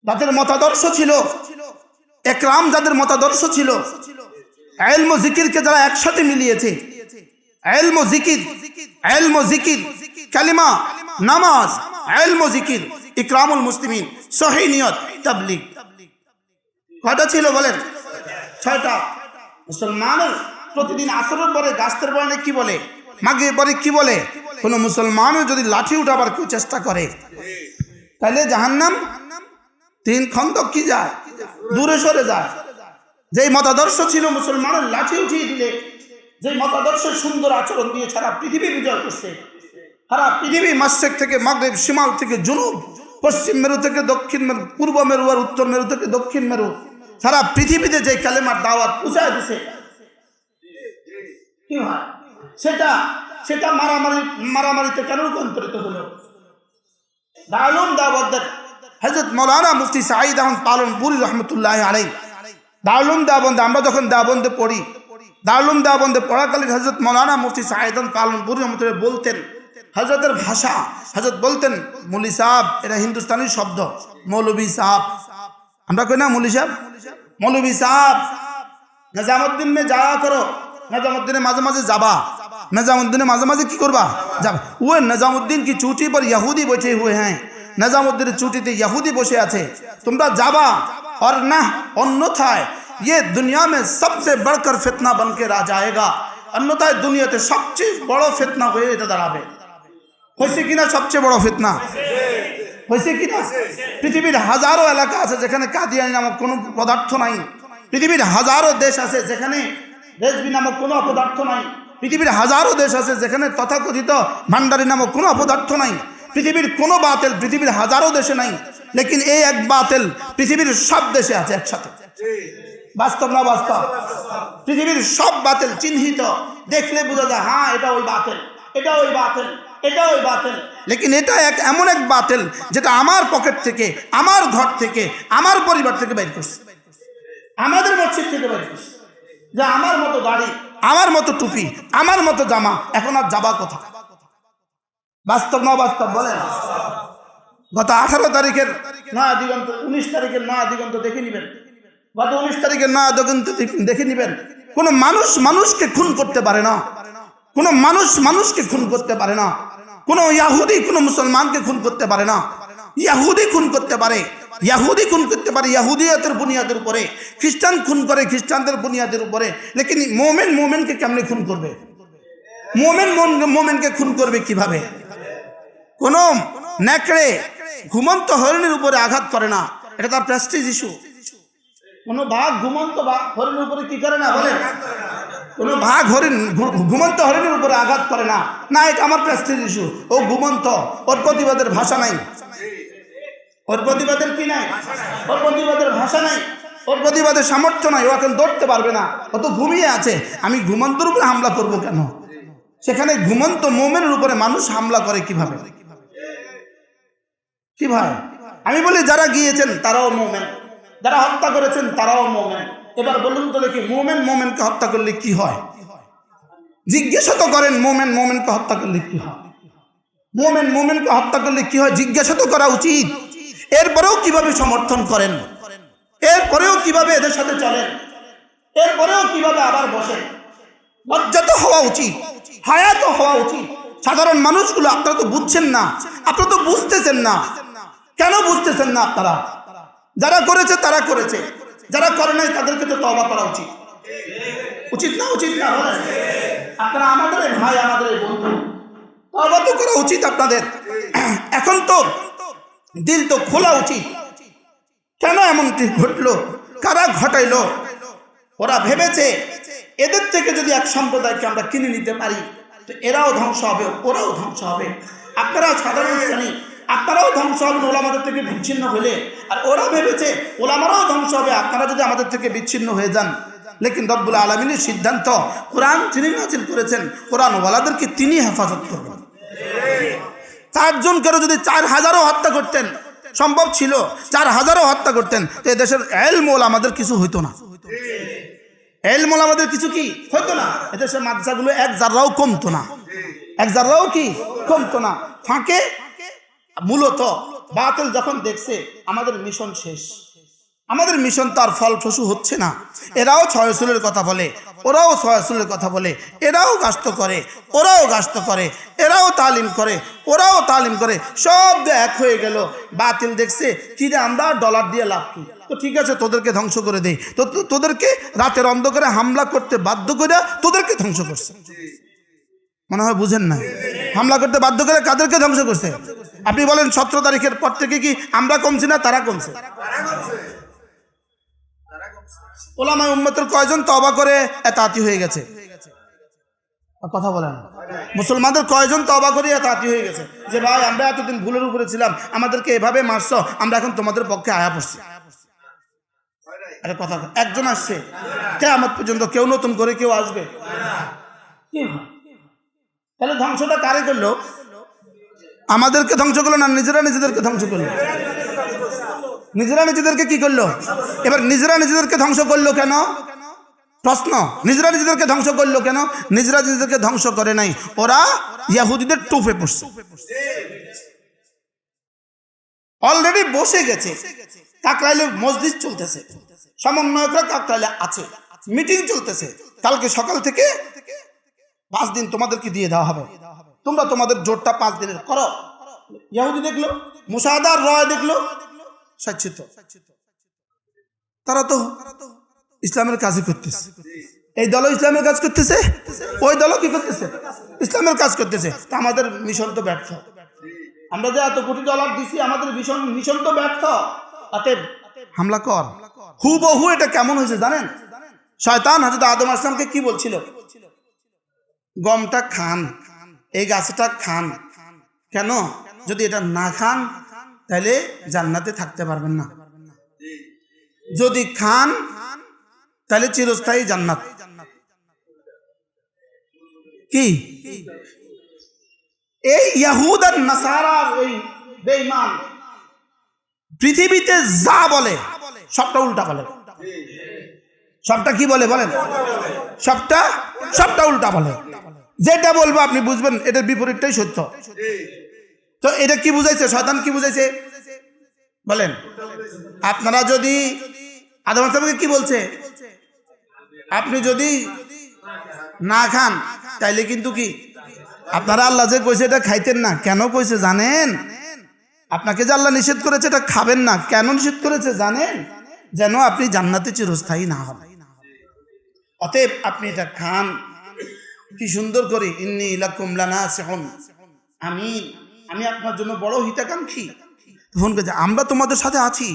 যাদের মতাদর্শ ছিল, একরাম যাদের মতাদর্শ ছিল, ইলম ও জিকিরকে যারা একসাথে মিলিয়েছে, ইলম ও জিকির, ইলম ও জিকির, কালিমা, নামাজ, ইলম ও জিকির, ইকরামুল মুসলিমিন, সহিহ নিয়ত, তাবলীগ। কয়টা ছিল বলেন? 6টা। মুসলমানের প্রতিদিন আসরের পরে গাছের বয়ানে কি বলে, মাগরিবের পরে কি বলে? কোন মুসলমানের যদি লাঠি উঠাবার কেউ চেষ্টা করে তাহলে জাহান্নাম 3 খন্দক কি যায়, দূরে সরে যায়। যেই মতাদর্শ ছিল মুসলমানের লাঠি উঠিয়ে দিলে, যে মতাদর্শের সুন্দর আচরণ দিয়ে সারা পৃথিবী বিজয় করছে, সারা পৃথিবী মাশরিক থেকে মাগরিব, শিমাল থেকে জুনুব, পশ্চিম মেরু থেকে দক্ষিণ মেরু, পূর্ব মেরু আর উত্তর মেরু থেকে দক্ষিণ মেরু, সারা পৃথিবীতে যে কালেমার দাওয়াত পৌঁছায় দিছে, কি হয় সেটা সেটা মারামারিতে কেন রূপান্তরিত হলো? দারুল দাওয়াতের হযরত মাওলানা মুফতি সাঈদ আহমদ পালনপুরি রহমতুল্লাহি আলাইহি দারুল দাওয়াতে আমরা যখন দেওবন্দে পড়ি, দারুল দেওবন্দে পড়াকালীন হযরত মাওলানা মুফতি সাঈদ আহমদ পালনপুরি রহমতুল্লাহি বলতেন, হযরতের ভাষা, হযরত বলতেন মৌলী সাহেব, এটা হিন্দুস্তানি শব্দ, মৌলভী সাহেব, আমরা কই না মৌলী সাহেব, মৌলভী সাহেব, নিজামুদ্দিন মে যাওয়া করো, निजामुद्दीन माजे माजे जाबा, निजामुद्दीन माजे माजे की करबा जाबा। वो निजामुद्दीन की चूटी पर यहूदी बैठे हुए हैं, निजामुद्दीन चूटीते यहूदी बसे आछे, तुमरा जाबा और ना अन्यथाय ये दुनिया में सबसे बढ़कर फितना बन के रह जाएगा, अन्यथाय दुनियाते सबचेয়ে বড় ফিতনা হয়ে এটা দাঁড়াবে। হইছে কিনা সবচেয়ে বড় ফিতনা? হইছে কিনা? পৃথিবীর হাজারো এলাকা আছে যেখানে কাদিয়ানি নামক কোনো পদার্থ নাই, পৃথিবীর হাজারো দেশ আছে যেখানে রেজবি নামক কোনো অপদার্থ নাই, পৃথিবীর হাজারো দেশ আছে যেখানে তথাকথিত ভান্ডারি নামক কোনো অপদার্থ নাই, পৃথিবীর কোনো বাতিল পৃথিবীর হাজারো দেশে নাই, লেকিন এই এক বাতিল পৃথিবীর সব দেশে আছে একসাথে। বাস্তব না বাস্তব? পৃথিবীর সব বাতিল চিহ্নিত, দেখলে বোঝা যায় হ্যাঁ এটা ওই বাতিল, এটা ওই বাতিল, এটা ওই বাতিল। লেকিন এটা এমন এক বাতিল যেটা আমার পকেট থেকে, আমার ঘর থেকে, আমার পরিবার থেকে বের করছে, আমাদের মসজিদ থেকে বের করছে। যে আমার মতো গাড়ি, আমার মতো টুপি, আমার মতো জামা, এখন আর যাবা কোথা? বাস্তব না বাস্তব বলেন? গত 18 তারিখের নয়া দিগন্ত, 19 তারিখের নয়া দিগন্ত দেখে নিবেন, গত 19 তারিখের নয়া দিগন্ত দেখে নিবেন। কোন মানুষ মানুষকে খুন করতে পারে না, কোন মানুষ মানুষকে খুন করতে পারে না, কোন ইহুদি কোন মুসলমানকে খুন করতে পারে না। ইহুদি খুন করতে পারে, ইহুদি খুন করতে পারে ইহুদিয়তের বুনিয়াদের উপরে, খ্রিস্টান খুন করে খ্রিস্টানদের বুনিয়াদের উপরে, লেকিন মোমেন মোমেনকে কেমনে খুন করবে? মোমেন মোমেনকে খুন করবে কিভাবে? কোন নেকড়ে ঘুমন্ত হরিণের উপরে আঘাত করে না, এটা তার প্রেস্টিজ ইস্যু। কোন বাঘ ঘুমন্ত হরিণের উপরে কি করে না বলেন? কোন বাঘ হরিণ ঘুমন্ত হরিণের উপরে আঘাত করে না, না এটা আমার প্রেস্টিজ ইস্যু, ও ঘুমন্ত, ওর প্রতিবাদের ভাষা নাই, ওর প্রতিবাদের কি নাই, ওর প্রতিবাদের ভাষা নাই, ওর প্রতিবাদের সামর্থ্য নাই, ও এখন দৌড়তে পারবে না, ও তো ঘুমিয়ে আছে। আমি ঘুমন্তর উপরে হামলা করব কেন? সেখানে ঘুমন্ত মোমেনের উপরে মানুষ হামলা করে কিভাবে? কি ভাই, আমি বলি যারা গিয়েছেন তারাও মোমেন, যারা হত্যা করেছেন তারাও মোমেন। এবার বলুন তো দেখি মোমেন মোমেনকে হত্যা করলে কি হয়? জিজ্ঞাসা তো করেন মোমেন মোমেনকে হত্যা করলে কি হয়? মোমেন মোমেনকে হত্যা করলে কি হয় জিজ্ঞাসা তো করা উচিত। এরপরেও কিভাবে সমর্থন করেন, এরপরেও কিভাবে এদের সাথে চলেন, এরপরেও কিভাবে আবার বসেন? লজ্জা তো হওয়া উচিত, হায়া তো হওয়া উচিত। সাধারণ মানুষগুলো আপনারা তো বুঝছেন না, আপনারা তো বুঝতেছেন না। কেন বুঝতেছেন না আপনারা? যারা করেছে তারা করেছে, যারা করে নাই তাদেরকে তো তওবা করা উচিত, উচিত না? উচিত না বলেন? আপনারা আমাদের ভাই, আমাদের বন্ধু, তওবা তো করা উচিত আপনাদের। এখন তো দিল তো খোলা উচিত। কেন এমনটি ঘটলো? কারা ঘটাইলো? ওরা ভেবেছে এদের থেকে যদি এক সম্প্রদায়কে আমরা কিনে নিতে পারি তো এরাও ধ্বংস হবে, ওরাও ধ্বংস হবে। আপনারাও সাধারণ শ্রেণী, আপনারাও ধ্বংস হবেন ওলামাদের থেকে বিচ্ছিন্ন হলে, আর ওরা ভেবেছে ওলামারাও ধ্বংস হবে আপনারা যদি আমাদের থেকে বিচ্ছিন্ন হয়ে যান। লেকিন রব্বুল আলামিনের সিদ্ধান্ত, কোরআন তিনি নাযিল করেছেন, কোরআন ওয়ালাদেরকে তিনি হেফাজত করবেন। 4 জনকে যদি 4000ও হত্যা করতেন, সম্ভব ছিল 4000ও হত্যা করতেন, তো এদেশের ইলম ওলামাদের কিছু হইতো না, ইলম ওলামাদের কিছু কি হইতো না। এদেশের মাদ্রাসাগুলো এক জাররাও কমতো না, এক জাররাও কি কমতো না। ফাঁকে মূলত বাতিল যখন দেখছে আমাদের মিশন শেষ, আমাদের মিশন তার ফলপ্রসূ হচ্ছে না, এরাও ছয় রসুলের কথা বলে, ওরাও ছয় রসুলের কথা বলে, এরাও গাস্ত করে, ওরাও গাস্ত করে, এরাও তালিম করে, ওরাও তালিম করে, সব এক হয়ে গেল। বাতিল দেখছে কি রে, আমরা ডলার দিয়ে লাভ কি, তো ঠিক আছে তোদেরকে ধ্বংস করে দেই, তো তোদেরকে রাতের অন্ধকারে হামলা করতে বাধ্য করে তোদেরকে ধ্বংস করছে। মনে হয় বুঝেন না, হামলা করতে বাধ্য করে কাদেরকে ধ্বংস করছে? আপনি বলেন 17 তারিখের পর থেকে কি আমরা কমছি না তারা কমছে? ওলামায়ে উম্মতের কয়জন তওবা করে এতাআতি হয়ে গেছে? কথা বলেন। মুসলমানদের কয়জন তওবা করে এতাআতি হয়ে গেছে যে ভাই আমরা এতদিন ভুলের উপরে ছিলাম, আমাদেরকে এভাবে মারছো, আমরা এখন তোমাদের পক্ষে আয়া পড়ছি? আরে কথা, একজন আসছে? কিয়ামত পর্যন্ত কেউ নতুন করে কেউ আসবে? তাহলে ধ্বংসটা কারে করলো? আমাদেরকে ধ্বংস করলো না নিজেরা নিজেদেরকে ধ্বংস করলো? নিজেরা নিজেদেরকে কি করলো? এবার নিজেরা নিজেদেরকে ধ্বংস করলো কেন? প্রশ্ন, নিজেরা নিজেদেরকে ধ্বংস করলো কেন? নিজেরা নিজেদেরকে ধ্বংস করে নাই, ওরা ইহুদিদের টুপে পড়ছে, অলরেডি বসে গেছে। কাকরাইলে মজলিস চলতেছে, সমন্বয়করা কাকরাইলে আছে, মিটিং চলতেছে, কালকে সকাল থেকে 5 দিন তোমাদেরকে দিয়ে দেওয়া হবে, তোমরা তোমাদের জোরটা 5 দিনের করো। ইহুদি দেখলো, মুশাহাদার রয় দেখলো, স্বচ্ছিত, তারা তো ইসলামের কাজই করতেছে। এই দলও ইসলামের কাজ করতেছে, ওই দলও কি করতেছে? ইসলামের কাজ করতেছে। তা আমাদের মিশন তো ব্যর্থ। আমরা যে এত কোটি ডলার দিছি, আমাদের মিশন তো ব্যর্থ। অতএব হামলা কর। হুবহু এটা কেমন হয়েছে জানেন? শয়তান হযরত আদম আলাইহিস সালামকে কি বলছিল? গমটা খান, এই গাছটা খান। কেন? যদি এটা না খান তাহলে জান্নাতে থাকতে পারবেন না, যদি খান তাহলে চিরস্থায়ী জান্নাত। কি এই ইহুদ আর নাসারার এই বেঈমান পৃথিবীতে যা বলে সবটা উল্টা বলে। সবটা কি বলে বলেন? সবটা উল্টা বলে। যেটা বলবো আপনি বুঝবেন এটার বিপরীতটাই সত্য। তো এটা কি বুঝাইছে? শয়তান কি বুঝাইছে বলেন? আপনারা যদি আদম আলাইহিস সালামকে কি বলছে? আপনি যদি না খান তাইলে কিন্তু কি আপনারা আল্লাহ যে কইছে এটা খাইতেন না। কেন কইছে জানেন? আপনাকে যে আল্লাহ নিষেধ করেছে এটা খাবেন না, কেন নিষেধ করেছে জানেন? যেন আপনি জান্নাতে চিরস্থায়ী না হন। অতএব আপনি এটা খান। কি সুন্দর করে ইন্নী লাকুম লানাসিহুন, আমি আপনার জন্য বড় হিতাকাঙ্ক্ষী। ফোন করেছে, আমরা তোমাদের সাথে আছি।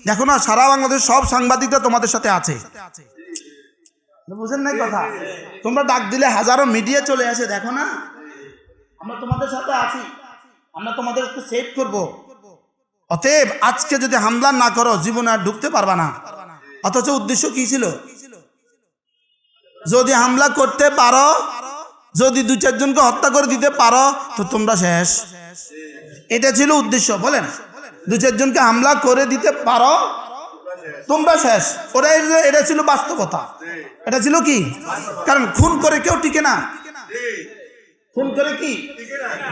দেখো না, সারা বাংলাদেশ সব সাংবাদিকরা তোমাদের সাথে আছে। বুঝেন নাই কথা? তোমরা ডাক দিলে হাজারো মিডিয়া চলে আসে, দেখো না আমরা তোমাদের সাথে আছি, আমরা তোমাদেরকে সেভ করব। অতএব আজকে যদি হামলা না করো জীবনে আর ঢুকতে পারবা না। অথচ উদ্দেশ্য কি ছিল? যদি হামলা করতে পারো, যদি 2-4 জনকে হত্যা করে দিতে পারো তো তোমরা শেষ। এটা ছিল উদ্দেশ্য। বলেন, 2-4 জনকে হামলা করে দিতে পারো তোমরা শেষ। ওরা এটা ছিল বাস্তবতা। এটা ছিল কি? কারণ খুন করে কেউ টিকে না। খুন করে কি?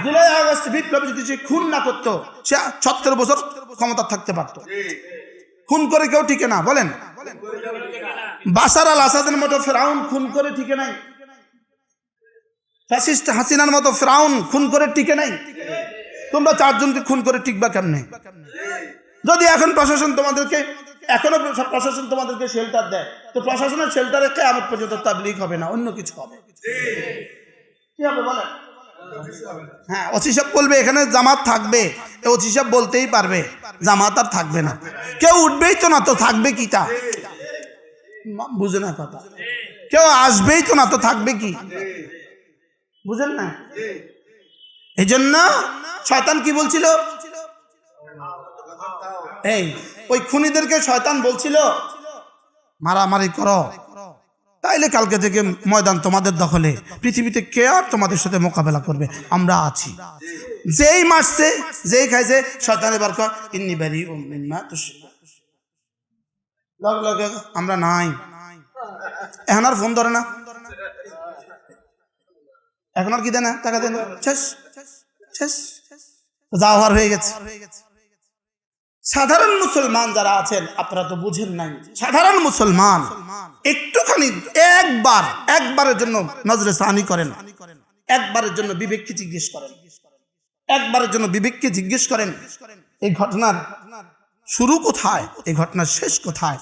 জুলাই আগস্ট বিপ্লব যদি সে খুন না করতো সে 70 বছর ক্ষমতা থাকতে পারতো। খুন করে কেউ টিকে না। বলেন, বাশার আল আসাদের মতো ফেরাউন খুন করে টিকে নাই। ফ্যাসিস্ট হাসিনার মতো ফেরাউন খুন করে টিকে নাই। তোমরা 4 জনকে খুন করে টিকবা কেমনে? যদি এখন প্রশাসন তোমাদেরকে শেল্টার দেয়, তো প্রশাসনের শেল্টারে কিয়ামত পর্যন্ত তাবলীগ হবে না, অন্য কিছু হবে। কি হবে বলেন? হ্যাঁ, ওসি সাহেব বলবে এখানে জামাত থাকবে, ওসি সাহেব বলতেই পারবে জামাত আর থাকবে না। কেউ উঠবেই তো না, তো থাকবে কি? তা বুঝে না কথা। কেউ আসবেই তো না, তো থাকবে কি? বুঝেন না? এই জন্য শয়তান কি বলছিল? এই ওই খুনিদেরকে শয়তান বলছিল মারামারি করো, তাইলে কালকে থেকে ময়দান তোমাদের দখলে, পৃথিবীতে কে আর তোমাদের সাথে মোকাবেলা করবে? আমরা আছি। যেই মারছে, যেই খাইছে, শয়তান এবার কয় ইন্নী বারিউম মিম্মা তুশরিকুন, লগে আমরা নাই। এখন আর ফোন ধরে না, এখন আর কি দেয় না, টাকা দেয় না, শেষ। যাওয়ার হয়ে গেছে। সাধারণ মুসলমান যারা আছেন আপনারা তো বুঝেন নাই, সাধারণ মুসলমান একটুখানি একবারের জন্য নজরে সানি করেন, একবারের জন্য বিবেককে জিজ্ঞেস করেন, একবারের জন্য বিবেককে জিজ্ঞেস করেন এই ঘটনার শুরু কোথায়, এই ঘটনার শেষ কোথায়?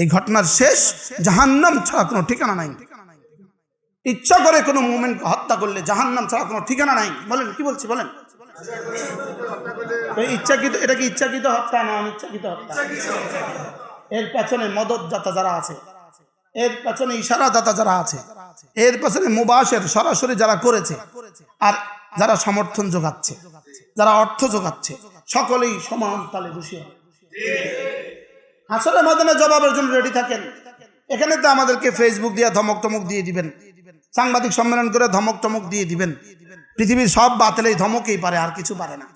এই ঘটনার শেষ জাহান্নাম ছাড়া কোনো ঠিকানা নাই। ইচ্ছা করে কোনো মুমিনকে হত্যা করলে জাহান্নাম ছাড়া কোনো ঠিকানা নাই। বলেন, কি বলছি বলেন? ইচ্ছাকৃত, এটা কি ইচ্ছাকৃত হত্যা না অনিচ্ছাকৃত হত্যা? এর পেছনে মদতদাতা যারা আছে, এর পেছনে ইশারাদাতা যারা আছে, এর পেছনে মুবাশির সরাসরি যারা করেছে, আর যারা সমর্থন যোগাচ্ছে, যারা অর্থ যোগাচ্ছে, সকলেই সমান তালে দোষী হবে। আসলে ময়দানে জবাবের জন্য রেডি থাকেন। এখানে তো আমাদেরকে ফেসবুক দিয়ে ধমক টমক দিয়ে দিবেন, সাংবাদিক সম্মেলন করে ধমক টমক দিয়ে দিবেন। পৃথিবীর সব বাতিলেই ধমকেই পারে, আর কিছু পারে না।